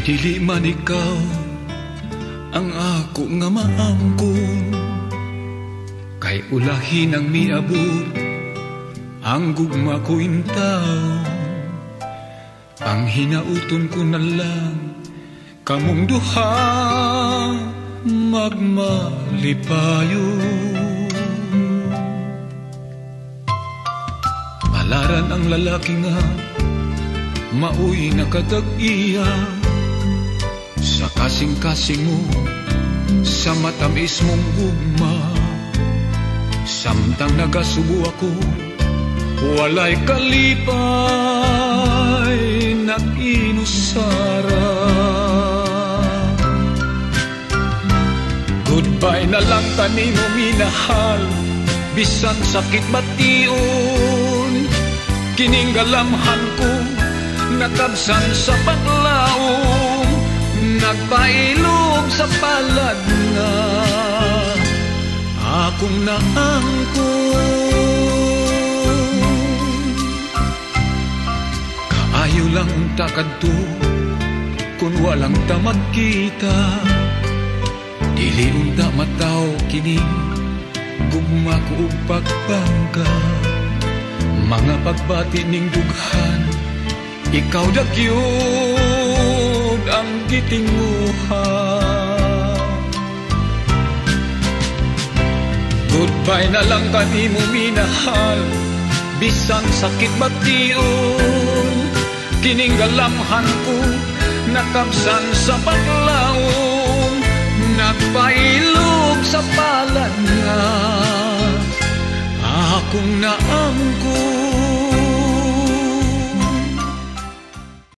Dili man ikaw ang ako nga maangkon, kay ulahin ang miabot ang gugma ko intaw. Ang hinauton ko na lang kamong duha magmalipayo. Malaran ang lalaki nga mauy nakatag-iya sa kasing-kasing mo, sa matamis mong gugma. Samtang nagasubo ako, walay kalipay nag-inusara. Goodbye na lang tani mo minahal, bisan sakit bation. Kining galamhan ko nakabsan sa paglaong, nagpailog sa palad nga akong naangkon. Kaayo lang unta kadto kun walang ta magkita, dili unta mataw kining gugma ko ug pagbangga. Mga pagbati ning dughan, ikaw dagyod ang gitinguha. Goodbye na lang kanimo minahal, bisan sakit bation. Kining galamhan ko nakabsan sa paglaom, nagpailog sa palad nga akong naangkon.